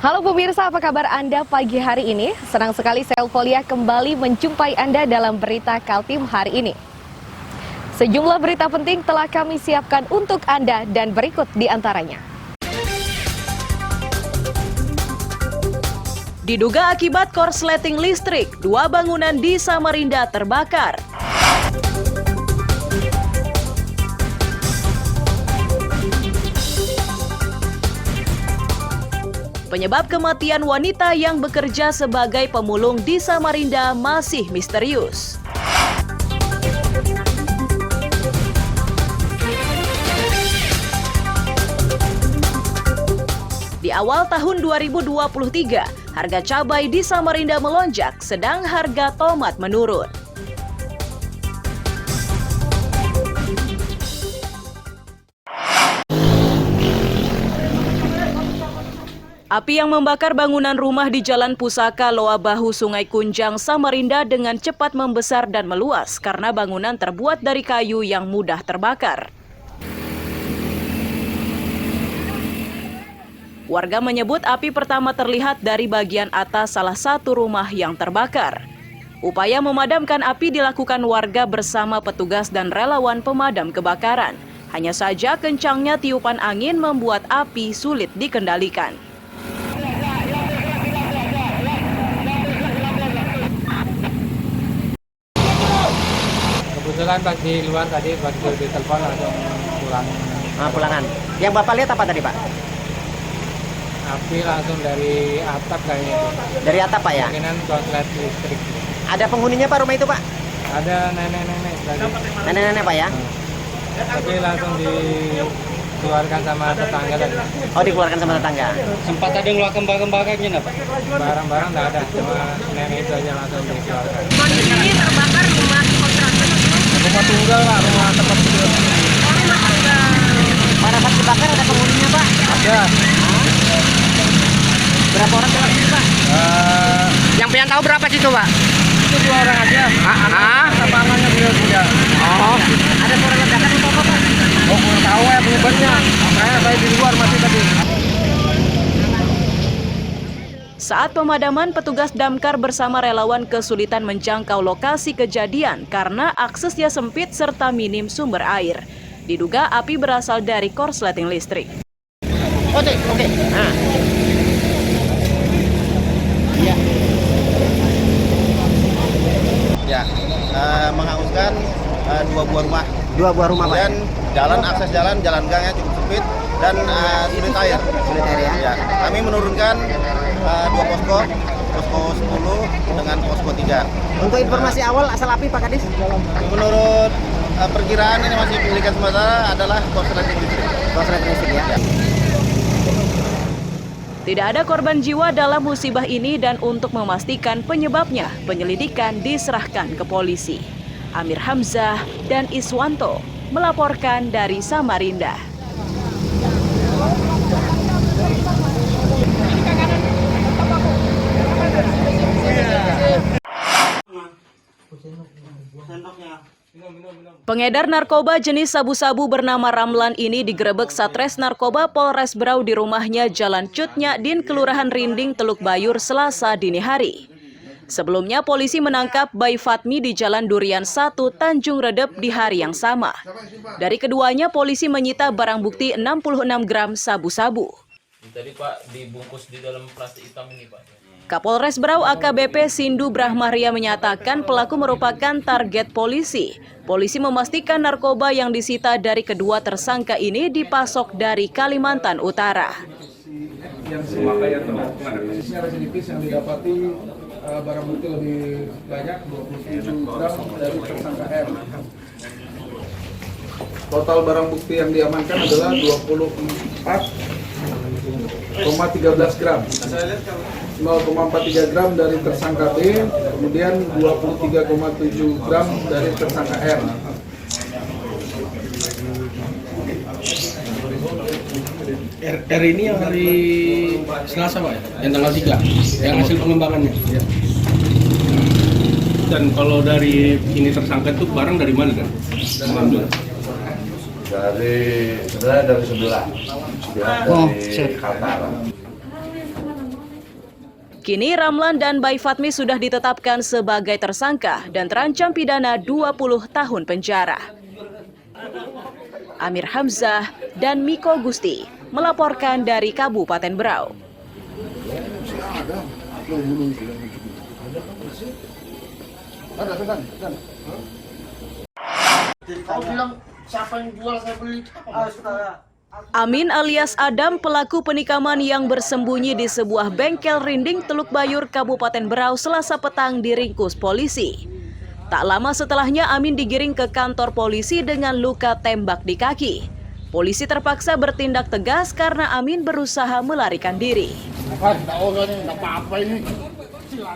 Halo pemirsa, apa kabar Anda pagi hari ini? Senang sekali saya Eufolia kembali menjumpai Anda dalam berita Kaltim hari ini. Sejumlah berita penting telah kami siapkan untuk Anda dan berikut di antaranya. Diduga akibat korsleting listrik, 2 bangunan di Samarinda terbakar. Penyebab kematian wanita yang bekerja sebagai pemulung di Samarinda masih misterius. Di awal tahun 2023, harga cabai di Samarinda melonjak, sedang harga tomat menurun. Api yang membakar bangunan rumah di Jalan Pusaka Loa Bahu, Sungai Kunjang, Samarinda dengan cepat membesar dan meluas karena bangunan terbuat dari kayu yang mudah terbakar. Warga menyebut api pertama terlihat dari bagian atas salah satu rumah yang terbakar. Upaya memadamkan api dilakukan warga bersama petugas dan relawan pemadam kebakaran. Hanya saja kencangnya tiupan angin membuat api sulit dikendalikan. Kebetulan pas di luar tadi, pas di telepon langsung pulang. Pulangan. Yang Bapak lihat apa tadi, Pak? Api langsung dari atap kayaknya itu. Dari atap, Pak, ya? Kemungkinan korslet listrik. Ada penghuninya, Pak, rumah itu, Pak? Ada nenek-nenek tadi. Nenek-nenek, Pak, ya? Tapi langsung dikeluarkan sama tetangga tadi. Oh, dikeluarkan sama tetangga. Sempat ada ngeluarkan barang-barangnya nggak, Pak? Barang-barang nggak ada, cuma nenek itu aja langsung dikeluarkan. Kondisi ini terbakar rumah kontrakan. Rumah tunggal lah, rumah tempat tidur. Rumah tunggal. Pada saat dibakar ada penghuninya, Pak? Ada. Berapa orang di sini, Pak? Yang pengen tahu berapa sih itu, Pak? Itu 2 orang aja. Lapangannya beliau juga. Oh, Ada suara ledakan atau apa, Pak? Oh, kurang tahu ya penyebabnya. Makanya saya di luar masih tadi. Saat pemadaman, petugas damkar bersama relawan kesulitan menjangkau lokasi kejadian karena aksesnya sempit serta minim sumber air. Diduga api berasal dari korsleting listrik. Oke. Nah. Iya. Ya, menghanguskan 2 buah rumah. 2 buah rumah, Pak. Dan akses jalan gangnya cukup sempit dan sulit air. Sulit air, ya? Ya, kami menurunkan 2 posko 10 dengan posko 3. Untuk informasi awal asal api, Pak Kadis? Menurut perkiraan ini masih penyelidikan sementara adalah korsleting listrik. Korsleting listrik, ya? Tidak ada korban jiwa dalam musibah ini dan untuk memastikan penyebabnya, penyelidikan diserahkan ke polisi. Amir Hamzah dan Iswanto melaporkan dari Samarinda. Pengedar narkoba jenis sabu-sabu bernama Ramlan ini digerebek Satres Narkoba Polres Berau di rumahnya Jalan Cut Nyadin, Kelurahan Rinding, Teluk Bayur, Selasa dini hari. Sebelumnya polisi menangkap Bayi Fatmi di Jalan Durian 1, Tanjung Redep di hari yang sama. Dari keduanya polisi menyita barang bukti 66 gram sabu-sabu. Tadi Pak dibungkus di dalam plastik hitam ini, Pak. Kapolres Berau AKBP Sindu Brahmaria menyatakan pelaku merupakan target polisi. Polisi memastikan narkoba yang disita dari kedua tersangka ini dipasok dari Kalimantan Utara. Yang semakanya secara sedikit yang didapati barang bukti lebih banyak 27 gram dari tersangka R. Total barang bukti yang diamankan adalah 24,13 gram. 0,43 gram dari tersangka B, kemudian 23,7 gram dari tersangka R. R ini yang hari Selasa, Pak, yang tanggal 3, yang hasil pengembangannya. Ya. Dan kalau dari ini tersangka itu barang dari mana, kan? Sebenarnya dari sebelah. Dari Qatar. Kini Ramlan dan Bayi Fatmi sudah ditetapkan sebagai tersangka dan terancam pidana 20 tahun penjara. Amir Hamzah dan Miko Gusti melaporkan dari Kabupaten Berau. Amin alias Adam, pelaku penikaman yang bersembunyi di sebuah bengkel rinding Teluk Bayur, Kabupaten Berau, Selasa petang diringkus polisi. Tak lama setelahnya Amin digiring ke kantor polisi dengan luka tembak di kaki. Polisi terpaksa bertindak tegas karena Amin berusaha melarikan diri.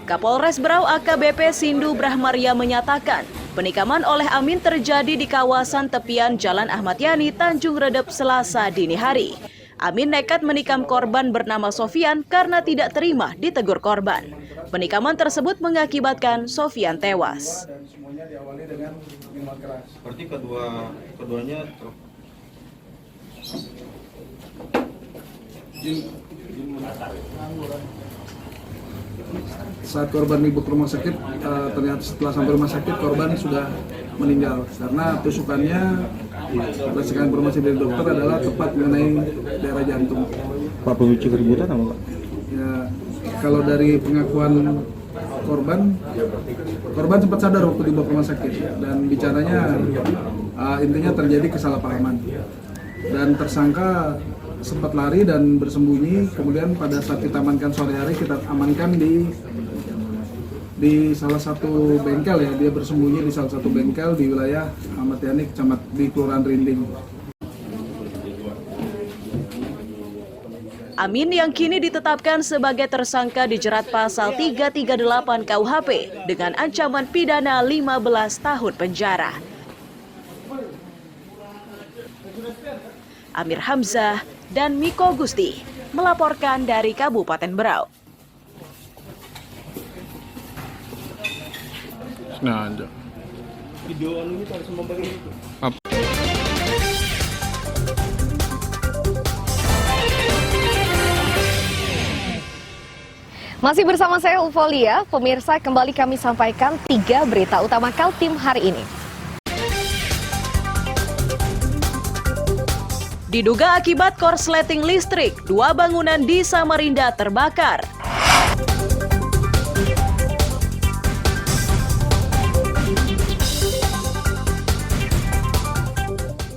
Kapolres Berau AKBP Sindu Brahmaria menyatakan, penikaman oleh Amin terjadi di kawasan tepian Jalan Ahmad Yani, Tanjung Redep, Selasa dini hari. Amin nekat menikam korban bernama Sofian karena tidak terima ditegur korban. Penikaman tersebut mengakibatkan Sofian tewas. Dan semuanya diawali dengan minuman keras. Berarti keduanya Saat korban dibawa ke rumah sakit, ternyata setelah sampai rumah sakit korban sudah meninggal karena tusukannya berdasarkan informasi dari dokter adalah tepat mengenai daerah jantung. Pak, pemicu keributan apa Pak? Ya, kalau dari pengakuan korban sempat sadar waktu dibawa ke rumah sakit dan bicaranya intinya terjadi kesalahpahaman dan tersangka sempat lari dan bersembunyi. Kemudian pada saat kita amankan sore hari, kita amankan di salah satu bengkel ya. Dia bersembunyi di salah satu bengkel di wilayah Ahmad Yani, di Kelurahan Rinding. Amin yang kini ditetapkan sebagai tersangka dijerat pasal 338 KUHP dengan ancaman pidana 15 tahun penjara. Amir Hamzah dan Miko Gusti melaporkan dari Kabupaten Berau. Masih bersama saya Ufolia, pemirsa, kembali kami sampaikan 3 berita utama Kaltim hari ini. Diduga akibat korsleting listrik, 2 bangunan di Samarinda terbakar.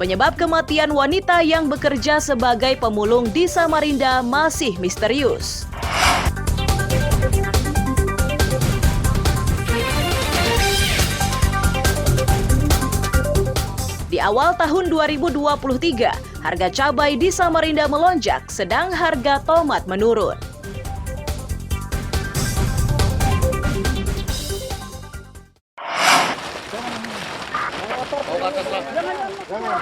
Penyebab kematian wanita yang bekerja sebagai pemulung di Samarinda masih misterius. Di awal tahun 2023, harga cabai di Samarinda melonjak, sedang harga tomat menurun.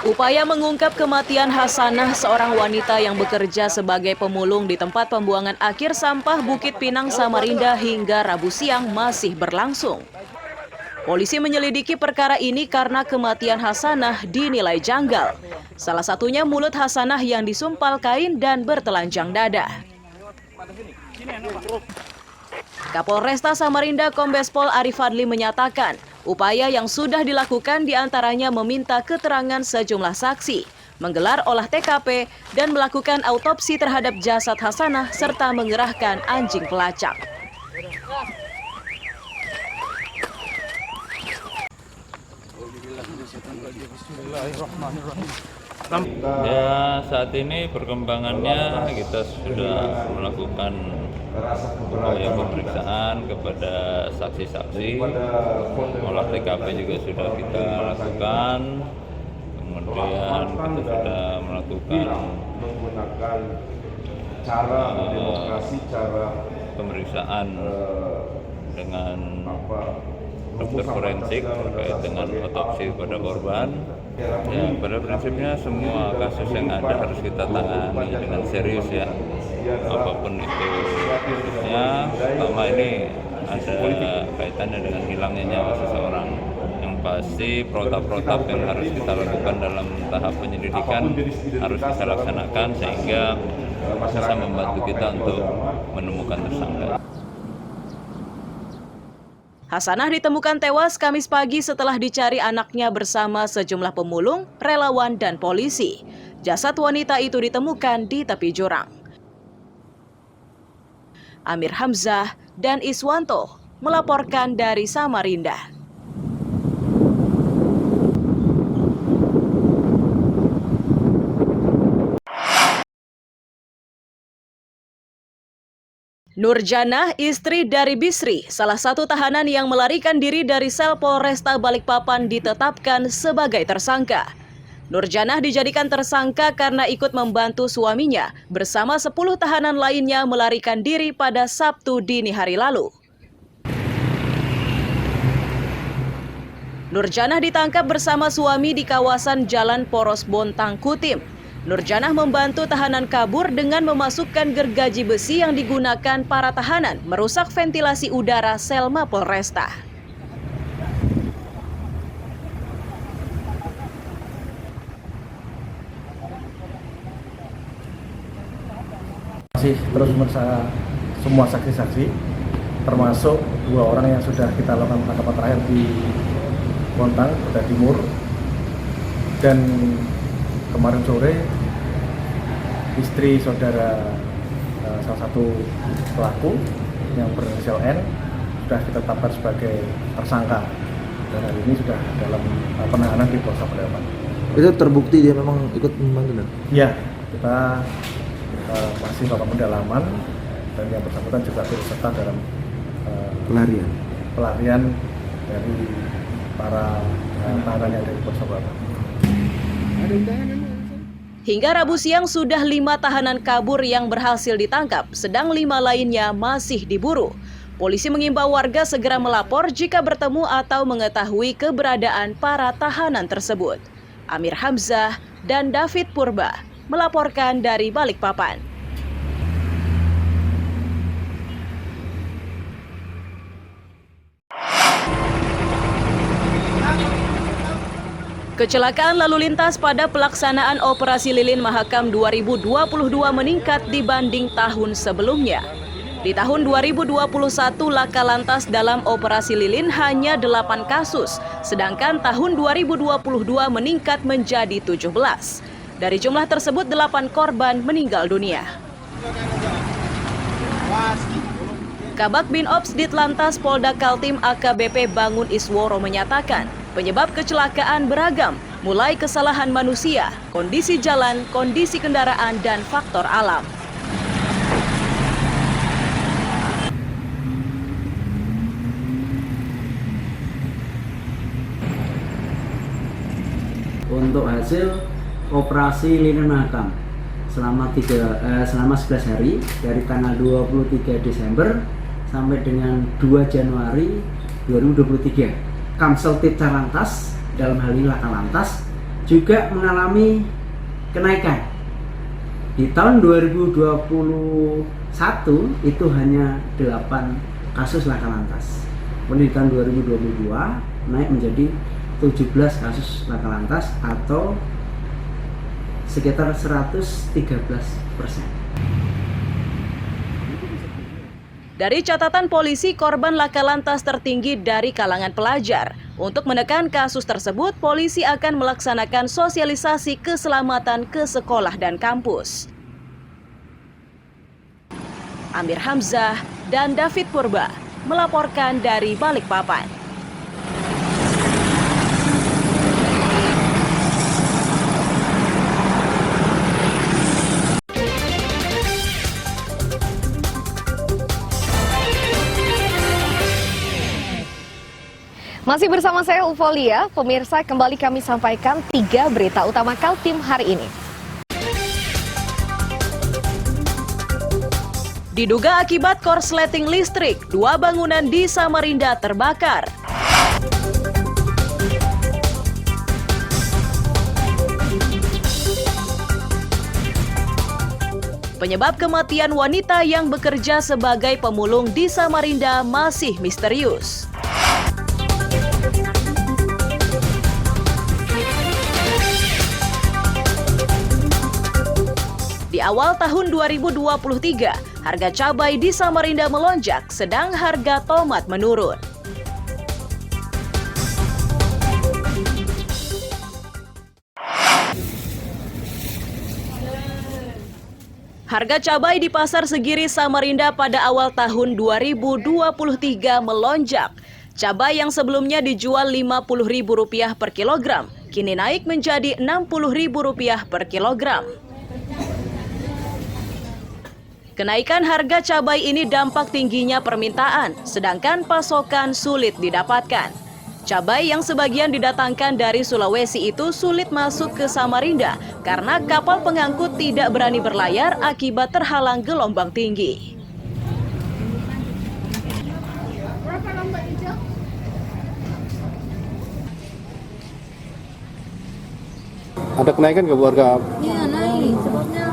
Upaya mengungkap kematian Hasanah, seorang wanita yang bekerja sebagai pemulung di tempat pembuangan akhir sampah Bukit Pinang, Samarinda hingga Rabu siang masih berlangsung. Polisi menyelidiki perkara ini karena kematian Hasanah dinilai janggal. Salah satunya mulut Hasanah yang disumpal kain dan bertelanjang dada. Kapolresta Samarinda Kombes Pol Arif Fadli menyatakan, upaya yang sudah dilakukan diantaranya meminta keterangan sejumlah saksi, menggelar olah TKP, dan melakukan autopsi terhadap jasad Hasanah serta mengerahkan anjing pelacak. Ya, saat ini perkembangannya kita sudah melakukan upaya pemeriksaan kepada saksi-saksi, olah TKP juga sudah kita lakukan, kemudian kita sudah melakukan pemeriksaan dengan dokter forensik terkait dengan otopsi pada korban. Ya, pada prinsipnya semua kasus yang ada harus kita tangani dengan serius ya, apapun itu kasusnya. Pertama ini ada kaitannya dengan hilangnya nyawa seseorang. Yang pasti protap-protap yang harus kita lakukan dalam tahap penyelidikan harus kita laksanakan sehingga bisa membantu kita untuk menemukan tersangka. Hasanah ditemukan tewas Kamis pagi setelah dicari anaknya bersama sejumlah pemulung, relawan, dan polisi. Jasad wanita itu ditemukan di tepi jurang. Amir Hamzah dan Iswanto melaporkan dari Samarinda. Nurjanah, istri dari Bisri, salah satu tahanan yang melarikan diri dari sel Polresta Balikpapan, ditetapkan sebagai tersangka. Nurjanah dijadikan tersangka karena ikut membantu suaminya bersama 10 tahanan lainnya melarikan diri pada Sabtu dini hari lalu. Nurjanah ditangkap bersama suami di kawasan Jalan Poros Bontang Kutim. Nurjanah membantu tahanan kabur dengan memasukkan gergaji besi yang digunakan para tahanan merusak ventilasi udara sel Mapolresta. Masih terus memeriksa semua saksi-saksi, termasuk 2 orang yang sudah kita lakukan penangkapan terakhir di Bontang, Kota Timur, dan kemarin sore istri saudara salah satu pelaku yang berinisial N sudah kita tetapkan sebagai tersangka dan hari ini sudah dalam penahanan di Polres Balikpapan. Itu terbukti dia memang ikut membantu? Ya, kita masih melakukan pendalaman dan yang bersangkutan juga turut serta dalam pelarian dari para tahanan yang dari Polres Balikpapan. Hingga Rabu siang sudah 5 tahanan kabur yang berhasil ditangkap, sedang 5 lainnya masih diburu. Polisi mengimbau warga segera melapor jika bertemu atau mengetahui keberadaan para tahanan tersebut. Amir Hamzah dan David Purba melaporkan dari Balikpapan. Kecelakaan lalu lintas pada pelaksanaan Operasi Lilin Mahakam 2022 meningkat dibanding tahun sebelumnya. Di tahun 2021, laka lantas dalam Operasi Lilin hanya 8 kasus, sedangkan tahun 2022 meningkat menjadi 17. Dari jumlah tersebut, 8 korban meninggal dunia. Kabak Binops Ditlantas Polda Kaltim AKBP Bangun Isworo menyatakan, penyebab kecelakaan beragam, mulai kesalahan manusia, kondisi jalan, kondisi kendaraan, dan faktor alam. Untuk hasil operasi Lilin Mahakam selama 11 hari dari tanggal 23 Desember sampai dengan 2 Januari 2023. Kamseltit Lantas, dalam hal ini laka lantas, juga mengalami kenaikan. Di tahun 2021 itu hanya 8 kasus laka lantas. Kemudian di tahun 2022 naik menjadi 17 kasus laka lantas atau sekitar 113%. Dari catatan polisi, korban laka lantas tertinggi dari kalangan pelajar. Untuk menekan kasus tersebut, polisi akan melaksanakan sosialisasi keselamatan ke sekolah dan kampus. Amir Hamzah dan David Purba melaporkan dari Balikpapan. Masih bersama saya Ufolia, pemirsa, kembali kami sampaikan 3 berita utama Kaltim hari ini. Diduga akibat korsleting listrik, 2 bangunan di Samarinda terbakar. Penyebab kematian wanita yang bekerja sebagai pemulung di Samarinda masih misterius. Di awal tahun 2023, harga cabai di Samarinda melonjak, sedang harga tomat menurun. Harga cabai di Pasar Segiri Samarinda pada awal tahun 2023 melonjak. Cabai yang sebelumnya dijual Rp50.000 per kilogram, kini naik menjadi Rp60.000 per kilogram. Kenaikan harga cabai ini dampak tingginya permintaan, sedangkan pasokan sulit didapatkan. Cabai yang sebagian didatangkan dari Sulawesi itu sulit masuk ke Samarinda karena kapal pengangkut tidak berani berlayar akibat terhalang gelombang tinggi. Ada kenaikan ke harga? Iya naik, sebabnya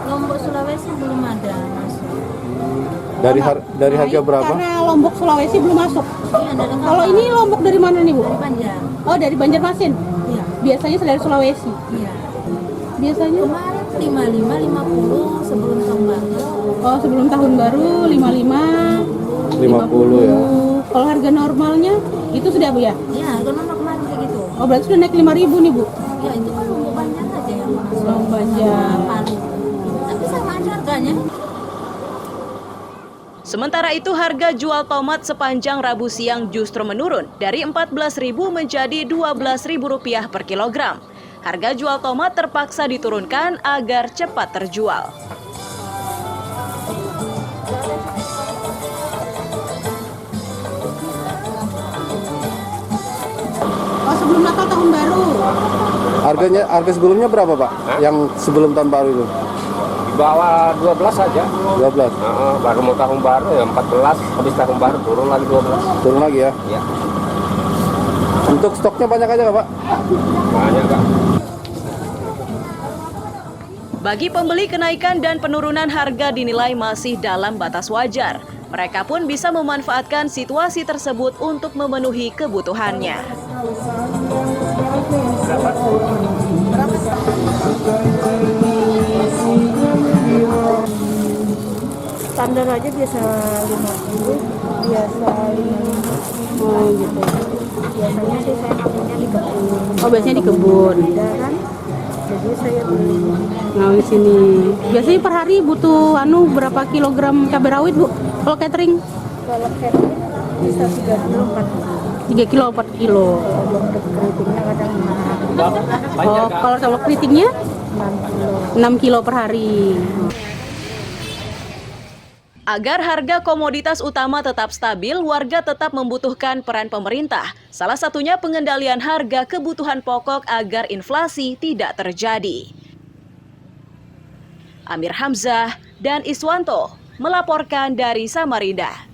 Lombok Sulawesi belum ada masuk. Dari harga berapa? Karena Lombok Sulawesi belum masuk. Iya, kalau ini Lombok dari mana nih Bu? Dari Banjar. Oh dari Banjarmasin? Iya. Biasanya dari Sulawesi? Iya. Biasanya? Kemarin 55, 50 sebelum tahun baru. Oh sebelum tahun baru 55, 50 ya. Kalau harga normalnya itu sudah Bu ya? Iya harga normal kemarin kayak gitu. Oh berarti sudah naik 5.000 nih Bu? Iya itu kan Lombok Banjar aja yang masuk. Lombok Banjar. Tapi sama aja harganya. Sementara itu harga jual tomat sepanjang Rabu siang justru menurun dari Rp14.000 menjadi Rp12.000 per kilogram. Harga jual tomat terpaksa diturunkan agar cepat terjual. Oh sebelum Natal tahun baru. Harga sebelumnya berapa Pak? Yang sebelum tahun baru itu? Bawah 12 saja. 12? Baru mau tahun baru ya 14, habis tahun baru turun lagi 12. Turun lagi ya? Iya. Untuk stoknya banyak aja nggak Pak? Banyak Kak. Bagi pembeli, kenaikan dan penurunan harga dinilai masih dalam batas wajar. Mereka pun bisa memanfaatkan situasi tersebut untuk memenuhi kebutuhannya. Standar aja biasa 50, biasa 55. Oh gitu. Biasanya sih saya ambilnya di kebun. Oh biasanya di kebun. Ada kan? Jadi saya beli. Nah di sini. Biasanya per hari butuh berapa kilogram cabai rawit Bu? Kalau catering? Kalau catering bisa 3 kilo 4 kilo. 3 kilo 4 kilo. Kalau keritingnya kadang 6. Oh kalau keritingnya 6 kilo per hari. Agar harga komoditas utama tetap stabil, warga tetap membutuhkan peran pemerintah. Salah satunya pengendalian harga kebutuhan pokok agar inflasi tidak terjadi. Amir Hamzah dan Iswanto melaporkan dari Samarinda.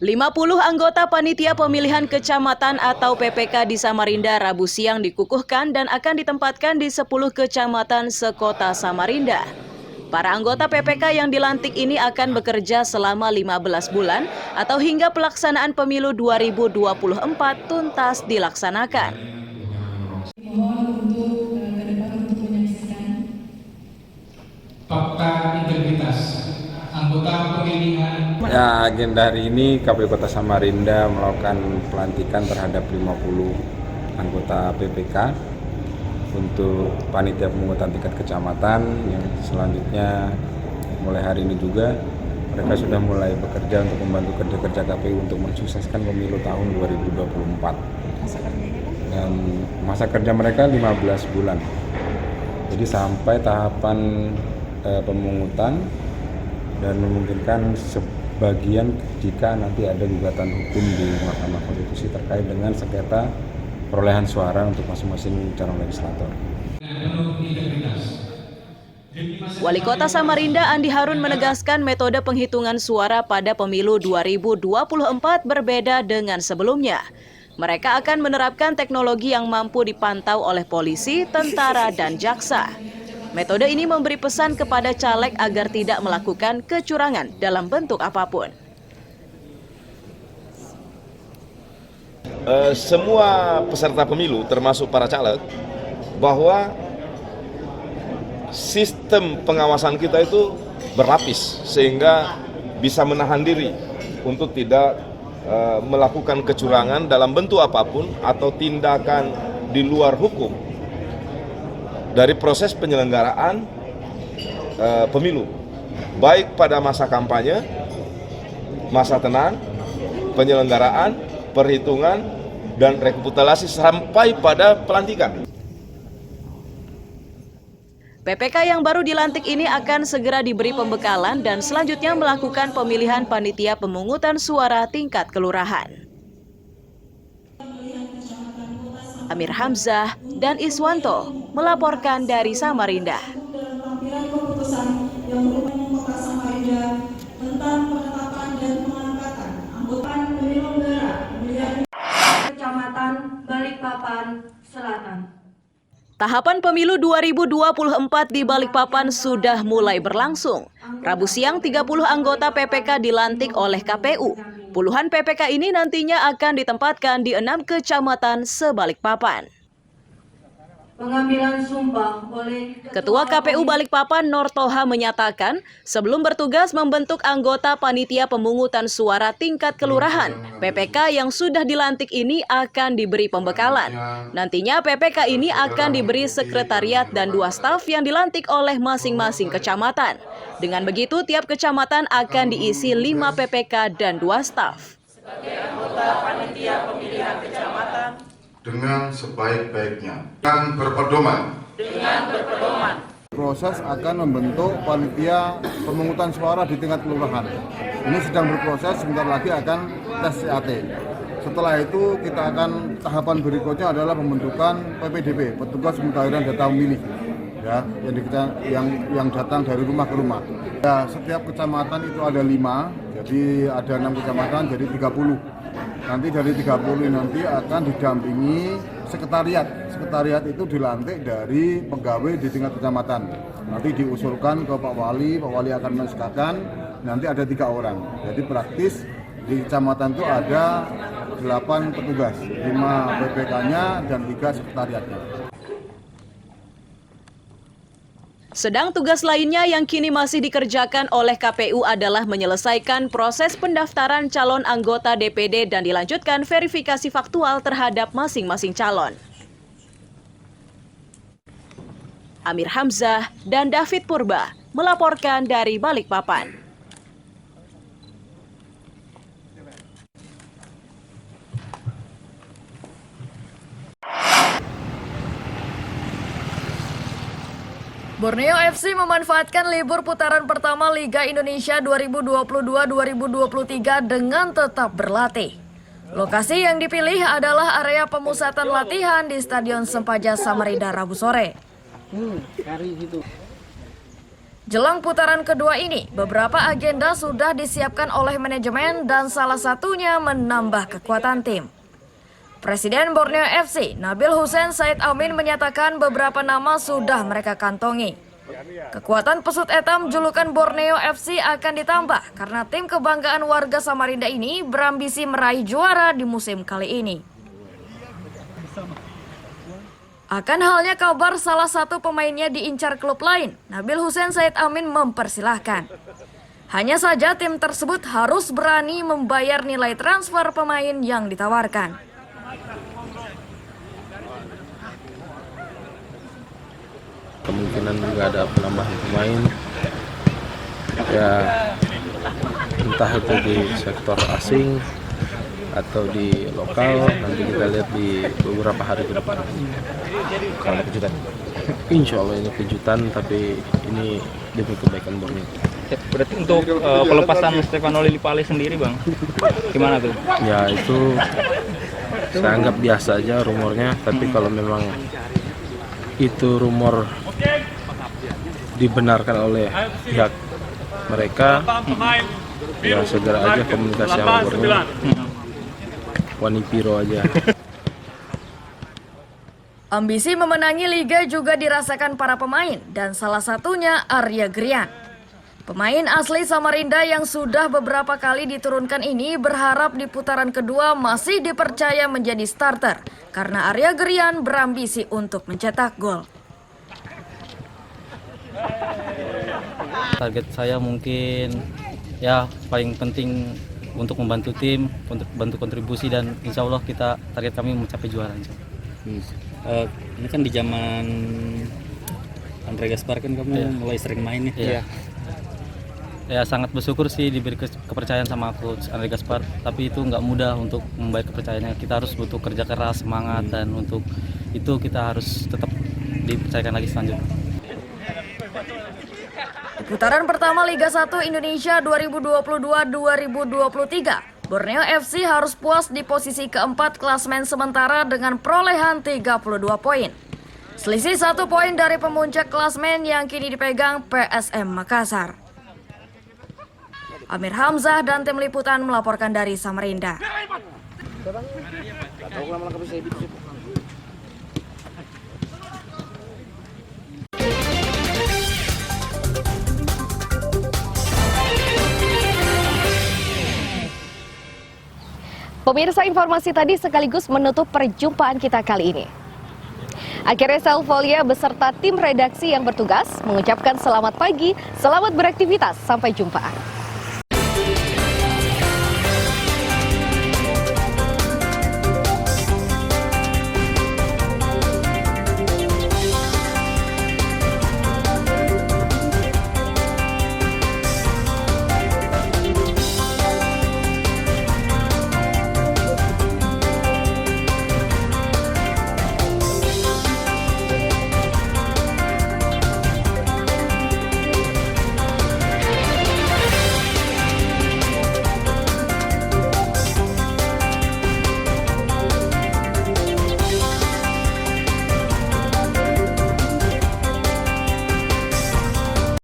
Puluh anggota Panitia Pemilihan Kecamatan atau PPK di Samarinda Rabu siang dikukuhkan dan akan ditempatkan di 10 kecamatan sekota Samarinda. Para anggota PPK yang dilantik ini akan bekerja selama 15 bulan atau hingga pelaksanaan pemilu 2024 tuntas dilaksanakan. Fakta integritas anggota pemilihan. Ya, agenda hari ini KPU Kota Samarinda melakukan pelantikan terhadap 50 anggota PPK untuk panitia pemungutan tingkat kecamatan. Yang selanjutnya mulai hari ini juga mereka sudah mulai bekerja untuk membantu kerja-kerja KPU untuk mensukseskan pemilu tahun 2024. Dan masa kerja mereka 15 bulan. Jadi sampai tahapan pemungutan dan memungkinkan sebagian jika nanti ada gugatan hukum di Mahkamah Konstitusi terkait dengan sengketa perolehan suara untuk masing-masing calon legislator. Wali Kota Samarinda Andi Harun menegaskan metode penghitungan suara pada pemilu 2024 berbeda dengan sebelumnya. Mereka akan menerapkan teknologi yang mampu dipantau oleh polisi, tentara, dan jaksa. Metode ini memberi pesan kepada caleg agar tidak melakukan kecurangan dalam bentuk apapun. Semua peserta pemilu, termasuk para caleg, bahwa sistem pengawasan kita itu berlapis, sehingga bisa menahan diri untuk tidak melakukan kecurangan dalam bentuk apapun atau tindakan di luar hukum dari proses penyelenggaraan pemilu, baik pada masa kampanye, masa tenang, penyelenggaraan, perhitungan, dan rekapitulasi sampai pada pelantikan. PPK yang baru dilantik ini akan segera diberi pembekalan dan selanjutnya melakukan pemilihan panitia pemungutan suara tingkat kelurahan. Amir Hamzah dan Iswanto melaporkan dari Samarinda. Kecamatan Balikpapan Selatan. Tahapan pemilu 2024 di Balikpapan sudah mulai berlangsung. Rabu siang 30 anggota PPK dilantik oleh KPU. Puluhan PPK ini nantinya akan ditempatkan di 6 kecamatan se-Balikpapan. Pengambilan sumpah oleh Ketua KPU Balikpapan Nortoha menyatakan sebelum bertugas membentuk anggota panitia pemungutan suara tingkat kelurahan, PPK yang sudah dilantik ini akan diberi pembekalan. Nantinya PPK ini akan diberi sekretariat dan 2 staf yang dilantik oleh masing-masing kecamatan. Dengan begitu tiap kecamatan akan diisi 5 PPK dan 2 staf. Sebagai anggota panitia pemilihan kecamatan dengan sebaik-baiknya dan berpedoman. Proses akan membentuk panitia pemungutan suara di tingkat kelurahan. Ini sedang berproses, sebentar lagi akan tes CAT. Setelah itu kita akan tahapan berikutnya adalah pembentukan PPDP, petugas pemungutan data pemilih, ya, yang datang dari rumah ke rumah. Ya, setiap kecamatan itu ada 5, jadi ada 6 kecamatan, jadi 30. Nanti dari 30 nanti akan didampingi sekretariat. Sekretariat itu dilantik dari pegawai di tingkat kecamatan. Nanti diusulkan ke Pak Wali akan mengesahkan, nanti ada 3 orang. Jadi praktis di kecamatan itu ada 8 petugas, 5 PPK-nya dan 3 sekretariatnya. Sedang tugas lainnya yang kini masih dikerjakan oleh KPU adalah menyelesaikan proses pendaftaran calon anggota DPD dan dilanjutkan verifikasi faktual terhadap masing-masing calon. Amir Hamzah dan David Purba melaporkan dari Balikpapan. Borneo FC memanfaatkan libur putaran pertama Liga Indonesia 2022-2023 dengan tetap berlatih. Lokasi yang dipilih adalah area pemusatan latihan di Stadion Sempaja Samarinda Rabu sore. Jelang putaran kedua ini, beberapa agenda sudah disiapkan oleh manajemen dan salah satunya menambah kekuatan tim. Presiden Borneo FC, Nabil Hussein Said Amin menyatakan beberapa nama sudah mereka kantongi. Kekuatan pesut etam julukan Borneo FC akan ditambah karena tim kebanggaan warga Samarinda ini berambisi meraih juara di musim kali ini. Akan halnya kabar salah satu pemainnya diincar klub lain, Nabil Hussein Said Amin mempersilahkan. Hanya saja tim tersebut harus berani membayar nilai transfer pemain yang ditawarkan. Kemungkinan juga ada penambahan pemain, ya entah itu di sektor asing atau di lokal, nanti kita lihat di beberapa hari ke depan. Kalau ada kejutan, insya Allah ini kejutan, tapi ini demi kebaikan Borneo. Berarti untuk pelepasan Stefano Lillipali sendiri, Bang, gimana tuh? Ya itu saya anggap biasa aja rumornya, tapi kalau memang itu rumor dibenarkan oleh pihak mereka, ya segera aja komunikasi sama Borneo. Wanipiro aja. Ambisi memenangi liga juga dirasakan para pemain dan salah satunya Arya Grian. Pemain asli Samarinda yang sudah beberapa kali diturunkan ini berharap di putaran kedua masih dipercaya menjadi starter karena Arya Grian berambisi untuk mencetak gol. Target saya mungkin ya paling penting untuk membantu tim, untuk bantu kontribusi, dan insya Allah target kami mencapai juara. Ini kan di zaman Andre Gaspar kan kamu mulai sering main nih. Ya sangat bersyukur sih diberi kepercayaan sama Coach Andre Gaspar, tapi itu nggak mudah untuk membayar kepercayaannya. Kita harus butuh kerja keras, semangat, dan untuk itu kita harus tetap dipercayakan lagi selanjutnya. Di putaran pertama Liga 1 Indonesia 2022-2023, Borneo FC harus puas di posisi keempat klasemen sementara dengan perolehan 32 poin. Selisih 1 poin dari pemuncak klasemen yang kini dipegang PSM Makassar. Amir Hamzah dan tim liputan melaporkan dari Samarinda. Pemirsa, informasi tadi sekaligus menutup perjumpaan kita kali ini. Akhirnya Selvolia beserta tim redaksi yang bertugas mengucapkan selamat pagi, selamat beraktivitas, sampai jumpa.